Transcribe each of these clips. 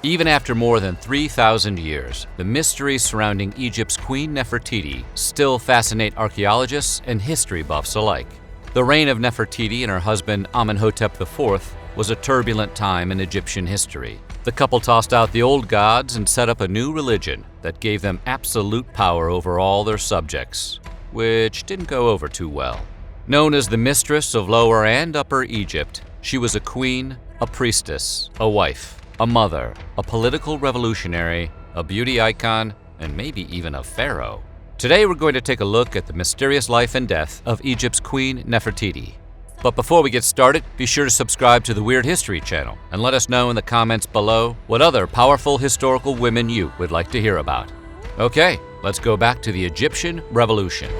Even after more than 3,000 years, the mysteries surrounding Egypt's Queen Nefertiti still fascinate archaeologists and history buffs alike. The reign of Nefertiti and her husband Amenhotep IV was a turbulent time in Egyptian history. The couple tossed out the old gods and set up a new religion that gave them absolute power over all their subjects, which didn't go over too well. Known as the mistress of Lower and Upper Egypt, she was a queen, a priestess, a wife, a mother, a political revolutionary, a beauty icon, and maybe even a pharaoh. Today we're going to take a look at the mysterious life and death of Egypt's Queen Nefertiti. But before we get started, be sure to subscribe to the Weird History channel and let us know in the comments below what other powerful historical women you would like to hear about. Okay, let's go back to the Egyptian Revolution.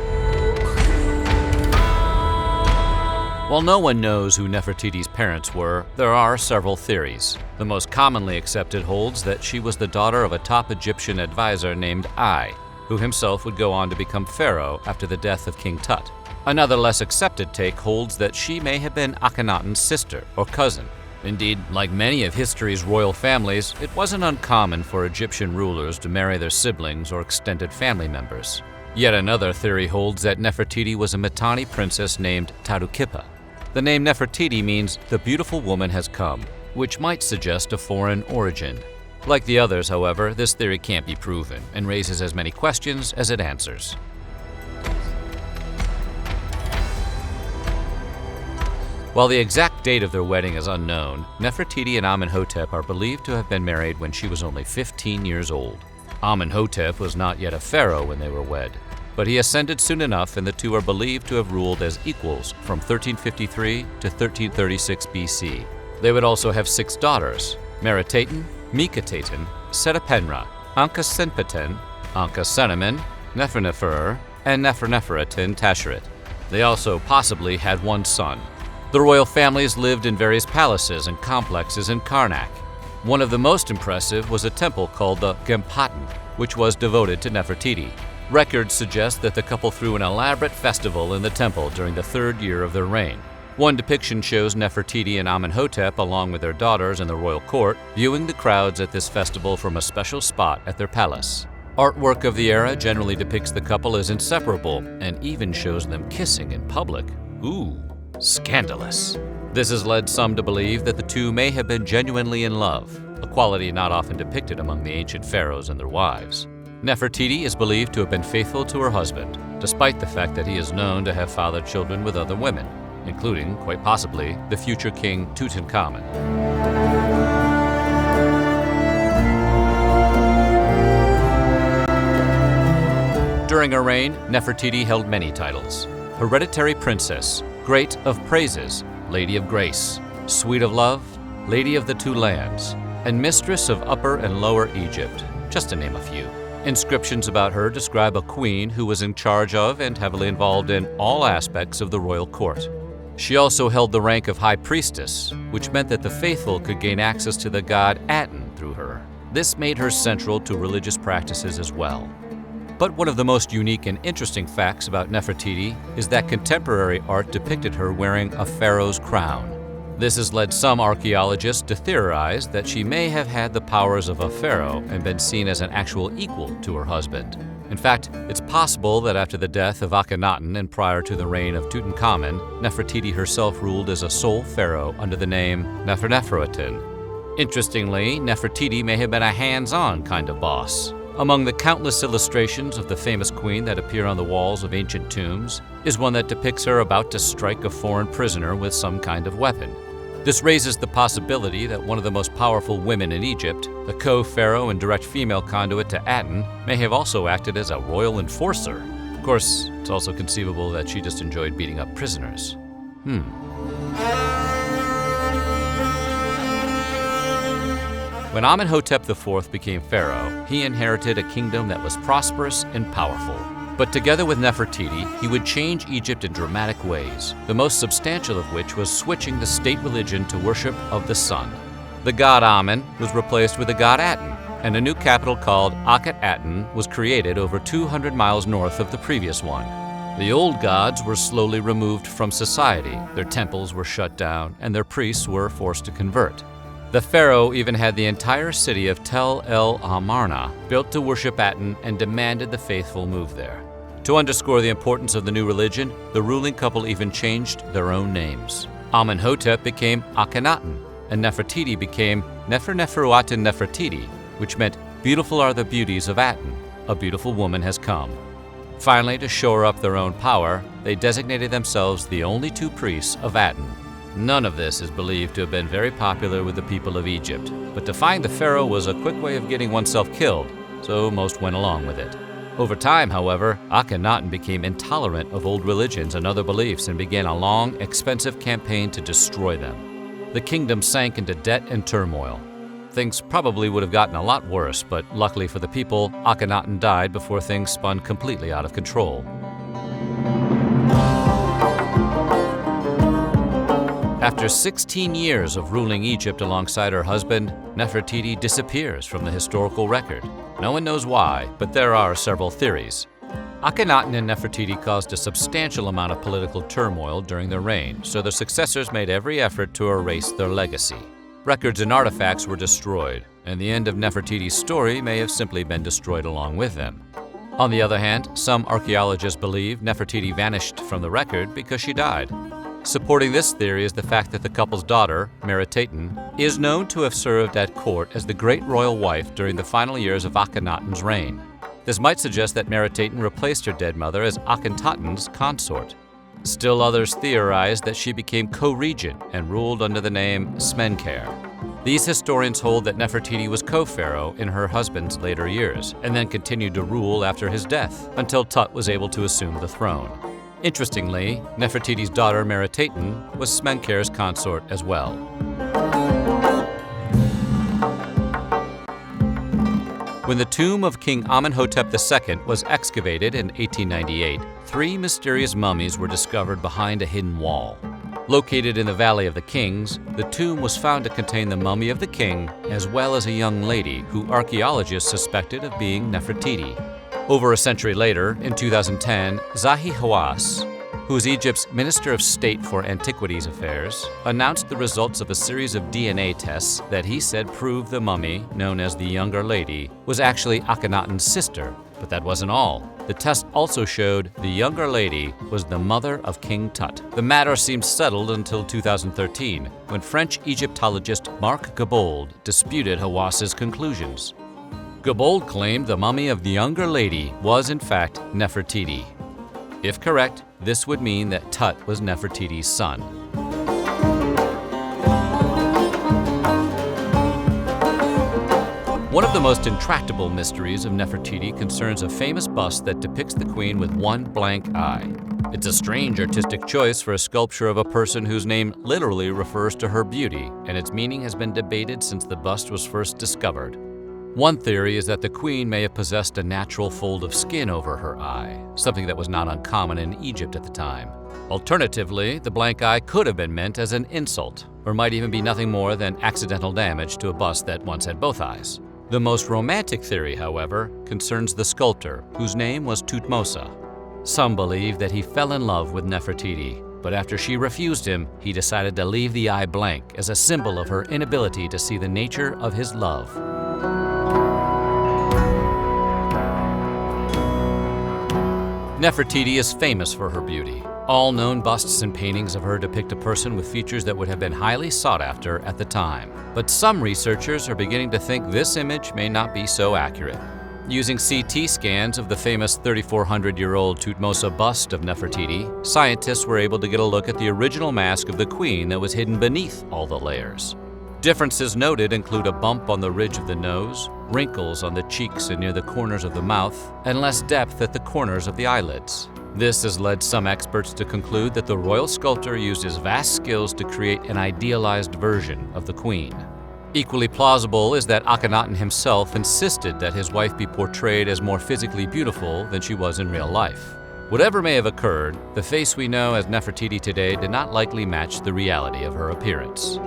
While no one knows who Nefertiti's parents were, there are several theories. The most commonly accepted holds that she was the daughter of a top Egyptian advisor named Ai, who himself would go on to become pharaoh after the death of King Tut. Another less accepted take holds that she may have been Akhenaten's sister or cousin. Indeed, like many of history's royal families, it wasn't uncommon for Egyptian rulers to marry their siblings or extended family members. Yet another theory holds that Nefertiti was a Mitanni princess named Tarukipa. The name Nefertiti means the beautiful woman has come, which might suggest a foreign origin. Like the others, however, this theory can't be proven and raises as many questions as it answers. While the exact date of their wedding is unknown, Nefertiti and Amenhotep are believed to have been married when she was only 15 years old. Amenhotep was not yet a pharaoh when they were wed, but he ascended soon enough and the two are believed to have ruled as equals from 1353 to 1336 BC. They would also have 6 daughters: Meritaten, Mikataten, Setapenra, Ankhesenpeten, Ankhesenemen, Nefernefer, and Neferneferuten Tasheret. They also possibly had 1 son. The royal families lived in various palaces and complexes in Karnak. One of the most impressive was a temple called the Gempatan, which was devoted to Nefertiti. Records suggest that the couple threw an elaborate festival in the temple during the 3rd year of their reign. One depiction shows Nefertiti and Amenhotep along with their daughters in the royal court, viewing the crowds at this festival from a special spot at their palace. Artwork of the era generally depicts the couple as inseparable and even shows them kissing in public. Ooh, scandalous. This has led some to believe that the two may have been genuinely in love, a quality not often depicted among the ancient pharaohs and their wives. Nefertiti is believed to have been faithful to her husband, despite the fact that he is known to have fathered children with other women, including, quite possibly, the future King Tutankhamun. During her reign, Nefertiti held many titles: Hereditary Princess, Great of Praises, Lady of Grace, Sweet of Love, Lady of the Two Lands, and Mistress of Upper and Lower Egypt, just to name a few. Inscriptions about her describe a queen who was in charge of and heavily involved in all aspects of the royal court. She also held the rank of high priestess, which meant that the faithful could gain access to the god Aten through her. This made her central to religious practices as well. But one of the most unique and interesting facts about Nefertiti is that contemporary art depicted her wearing a pharaoh's crown. This has led some archaeologists to theorize that she may have had the powers of a pharaoh and been seen as an actual equal to her husband. In fact, it's possible that after the death of Akhenaten and prior to the reign of Tutankhamun, Nefertiti herself ruled as a sole pharaoh under the name Neferneferuten. Interestingly, Nefertiti may have been a hands-on kind of boss. Among the countless illustrations of the famous queen that appear on the walls of ancient tombs is one that depicts her about to strike a foreign prisoner with some kind of weapon. This raises the possibility that one of the most powerful women in Egypt, the co-pharaoh and direct female conduit to Aten, may have also acted as a royal enforcer. Of course, it's also conceivable that she just enjoyed beating up prisoners. When Amenhotep IV became pharaoh, he inherited a kingdom that was prosperous and powerful. But together with Nefertiti, he would change Egypt in dramatic ways, the most substantial of which was switching the state religion to worship of the sun. The god Amen was replaced with the god Aten, and a new capital called Akhenaten was created over 200 miles north of the previous one. The old gods were slowly removed from society, their temples were shut down, and their priests were forced to convert. The pharaoh even had the entire city of Tel El Amarna built to worship Aten and demanded the faithful move there. To underscore the importance of the new religion, the ruling couple even changed their own names. Amenhotep became Akhenaten, and Nefertiti became Neferuaten Nefertiti, which meant beautiful are the beauties of Aten, a beautiful woman has come. Finally, to shore up their own power, they designated themselves the only two priests of Aten. None of this is believed to have been very popular with the people of Egypt, but defying the pharaoh was a quick way of getting oneself killed, so most went along with it. Over time, however, Akhenaten became intolerant of old religions and other beliefs and began a long, expensive campaign to destroy them. The kingdom sank into debt and turmoil. Things probably would have gotten a lot worse, but luckily for the people, Akhenaten died before things spun completely out of control. After 16 years of ruling Egypt alongside her husband, Nefertiti disappears from the historical record. No one knows why, but there are several theories. Akhenaten and Nefertiti caused a substantial amount of political turmoil during their reign, so their successors made every effort to erase their legacy. Records and artifacts were destroyed, and the end of Nefertiti's story may have simply been destroyed along with them. On the other hand, some archaeologists believe Nefertiti vanished from the record because she died. Supporting this theory is the fact that the couple's daughter, Meritaten, is known to have served at court as the great royal wife during the final years of Akhenaten's reign. This might suggest that Meritaten replaced her dead mother as Akhenaten's consort. Still others theorize that she became co-regent and ruled under the name Smenkhare. These historians hold that Nefertiti was co-pharaoh in her husband's later years, and then continued to rule after his death, until Tut was able to assume the throne. Interestingly, Nefertiti's daughter Meritaten was Smenkhare's consort as well. When the tomb of King Amenhotep II was excavated in 1898, 3 mysterious mummies were discovered behind a hidden wall. Located in the Valley of the Kings, the tomb was found to contain the mummy of the king as well as a young lady who archaeologists suspected of being Nefertiti. Over a century later, in 2010, Zahi Hawass, who is Egypt's Minister of State for Antiquities Affairs, announced the results of a series of DNA tests that he said proved the mummy, known as the Younger Lady, was actually Akhenaten's sister. But that wasn't all. The test also showed the Younger Lady was the mother of King Tut. The matter seemed settled until 2013, when French Egyptologist Marc Gabold disputed Hawass's conclusions. Gabold claimed the mummy of the Younger Lady was in fact Nefertiti. If correct, this would mean that Tut was Nefertiti's son. One of the most intractable mysteries of Nefertiti concerns a famous bust that depicts the queen with one blank eye. It's a strange artistic choice for a sculpture of a person whose name literally refers to her beauty, and its meaning has been debated since the bust was first discovered. One theory is that the queen may have possessed a natural fold of skin over her eye, something that was not uncommon in Egypt at the time. Alternatively, the blank eye could have been meant as an insult, or might even be nothing more than accidental damage to a bust that once had both eyes. The most romantic theory, however, concerns the sculptor, whose name was Thutmose. Some believe that he fell in love with Nefertiti, but after she refused him, he decided to leave the eye blank as a symbol of her inability to see the nature of his love. Nefertiti is famous for her beauty. All known busts and paintings of her depict a person with features that would have been highly sought after at the time. But some researchers are beginning to think this image may not be so accurate. Using CT scans of the famous 3,400-year-old Thutmose bust of Nefertiti, scientists were able to get a look at the original mask of the queen that was hidden beneath all the layers. Differences noted include a bump on the ridge of the nose, wrinkles on the cheeks and near the corners of the mouth, and less depth at the corners of the eyelids. This has led some experts to conclude that the royal sculptor used his vast skills to create an idealized version of the queen. Equally plausible is that Akhenaten himself insisted that his wife be portrayed as more physically beautiful than she was in real life. Whatever may have occurred, the face we know as Nefertiti today did not likely match the reality of her appearance.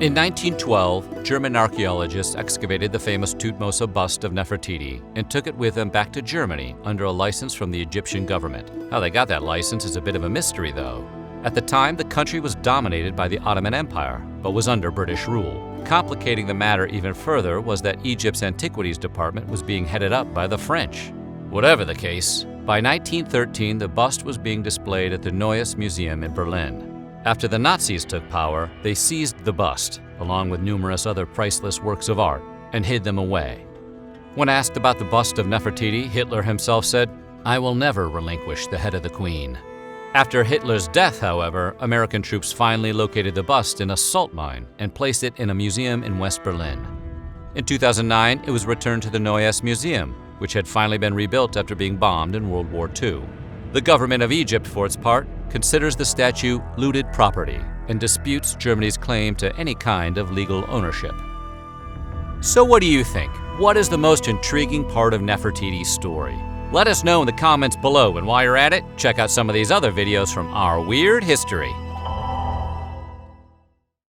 In 1912, German archaeologists excavated the famous Thutmose bust of Nefertiti and took it with them back to Germany under a license from the Egyptian government. How they got that license is a bit of a mystery, though. At the time, the country was dominated by the Ottoman Empire, but was under British rule. Complicating the matter even further was that Egypt's Antiquities Department was being headed up by the French. Whatever the case, by 1913 the bust was being displayed at the Neues Museum in Berlin. After the Nazis took power, they seized the bust, along with numerous other priceless works of art, and hid them away. When asked about the bust of Nefertiti, Hitler himself said, "I will never relinquish the head of the queen." After Hitler's death, however, American troops finally located the bust in a salt mine and placed it in a museum in West Berlin. In 2009, it was returned to the Neues Museum, which had finally been rebuilt after being bombed in World War II. The government of Egypt, for its part, considers the statue looted property and disputes Germany's claim to any kind of legal ownership. So what do you think? What is the most intriguing part of Nefertiti's story? Let us know in the comments below, and while you're at it, check out some of these other videos from our weird history.